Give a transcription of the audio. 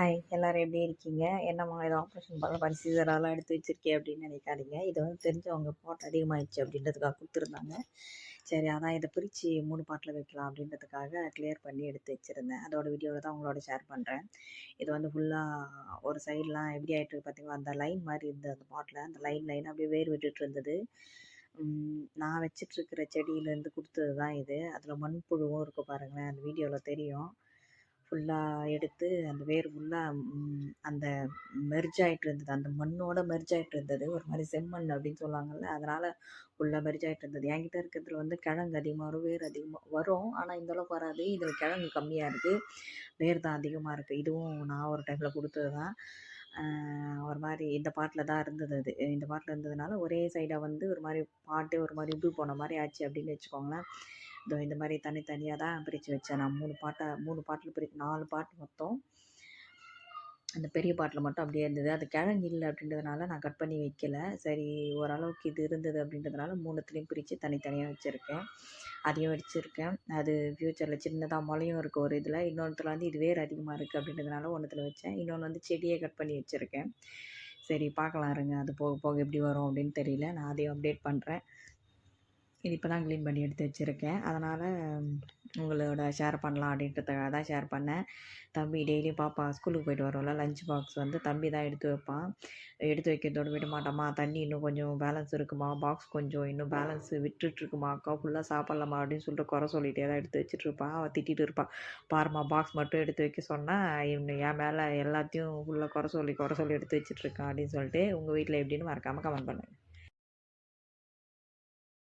Hi எல்லோரும் எப்படி இருக்கீங்க? என்னம்மா ஏதோ ஆப்ரேஷன் பண்ண மாதிரி சீசரெல்லாம் எடுத்து வச்சுருக்கே அப்படின்னு நினைக்காதீங்க. இது வந்து தெரிஞ்சவங்க பாட் அதிகமாகிடுச்சு அப்படின்றதுக்காக கொடுத்துருந்தாங்க. சரி, அதான் இதை பிரித்து 3 பாட்டில் வைக்கலாம் அப்படின்றதுக்காக கிளியர் பண்ணி எடுத்து வச்சுருந்தேன். அதோட வீடியோவில் தான் உங்களோட ஷேர் பண்ணுறேன். இது வந்து ஃபுல்லாக ஒரு சைட்லாம் எப்படி ஆகிட்டு பார்த்தீங்களா, அந்த லைன் மாதிரி இருந்தது அந்த பாட்டில். அந்த லைன் அப்படியே வேர் விட்டுட்டு இருந்தது. நான் வச்சிட்ருக்கிற செடியிலேருந்து கொடுத்தது தான் இது. அதில் மண்புழுவும் இருக்குது பாருங்களேன், அந்த வீடியோவில் தெரியும். ஃபுல்லாக எடுத்து அந்த வேர் ஃபுல்லாக அந்த மெர்ஜ் ஆகிட்டு இருந்தது, அந்த மண்ணோட மெர்ஜ் ஆகிட்டு இருந்தது. ஒரு மாதிரி செம்மண் அப்படின்னு சொல்லுவாங்கள்ல, அதனால் ஃபுல்லாக மெர்ஜ் ஆகிட்டு இருந்தது. என்கிட்ட இருக்கிறதுல வந்து கிழங்கு அதிகமாக வரும், வேர் அதிகமாக வரும். ஆனால் இந்தளவுக்கு வராது. இதில் கிழங்கு கம்மியாக இருக்குது, வேர் தான் அதிகமாக இருக்குது. இதுவும் நான் ஒரு டைமில் கொடுத்தது தான். ஒரு மாதிரி இந்த பாட்டில் தான் இருந்தது. அது இந்த பாட்டில் இருந்ததுனால ஒரே சைடாக வந்து ஒரு மாதிரி பாட்டே ஒரு மாதிரி உப்பு போன மாதிரி ஆச்சு அப்படின்னு வச்சுக்கோங்களேன். இந்த மாதிரி தனித்தனியாக தான் பிரித்து வச்சேன் நான். 3 பாட்டில் 4 பாட்டு மொத்தம். அந்த பெரிய பாட்டில் மட்டும் அப்படியே இருந்தது. அது கிழங்கு இல்லை அப்படின்றதுனால நான் கட் பண்ணி வைக்கல. சரி, ஓரளவுக்கு இது இருந்தது அப்படின்றதுனால 3த்துலேயும் பிரித்து தனித்தனியாக வச்சுருக்கேன். அதையும் வச்சுருக்கேன். அது ஃப்யூச்சரில் சின்னதாக முளையும் இருக்குது ஒரு இதில். இன்னொன்றுல வந்து இது வேர் அதிகமாக இருக்குது அப்படின்றதுனால ஒன்றுத்துல வச்சேன். இன்னொன்று வந்து செடியே கட் பண்ணி வச்சுருக்கேன். சரி, பார்க்கலாம் இருங்க, அது போக போக எப்படி வரும் அப்படின்னு தெரியல. நான் அதையும் அப்டேட் பண்ணுறேன். இது இப்போ தான் க்ளீன் பண்ணி எடுத்து வச்சுருக்கேன். அதனால் உங்களோட ஷேர் பண்ணலாம் அப்படின்றதுக்காக தான் ஷேர் பண்ணேன். தம்பி டெய்லியும் பாப்பா ஸ்கூலுக்கு போயிட்டு வரோம்ல, லஞ்ச் பாக்ஸ் வந்து தம்பி தான் எடுத்து வைப்பான். எடுத்து வைக்கிறதோடு விட மாட்டாம்மா, தண்ணி இன்னும் கொஞ்சம் பேலன்ஸ் இருக்குமா, பாக்ஸ் கொஞ்சம் இன்னும் பேலன்ஸ் விட்டுட்டுருக்குமா, அக்கா ஃபுல்லாக சாப்பிட்லாமா அப்படின்னு சொல்லிட்டு குறை சொல்லிகிட்டே தான் எடுத்து வச்சுட்ருப்பான். அவள் திட்டிகிட்டு இருப்பாள், பாரும்மா பாக்ஸ் மட்டும் எடுத்து வைக்க சொன்னால் என் மேலே எல்லாத்தையும் ஃபுல்லாக குறை சொல்லி எடுத்து வச்சுட்ருக்கான் அப்படின்னு சொல்லிட்டு. உங்கள் வீட்டில் எப்படின்னு மறக்காமல் கமெண்ட் பண்ணுங்கள்.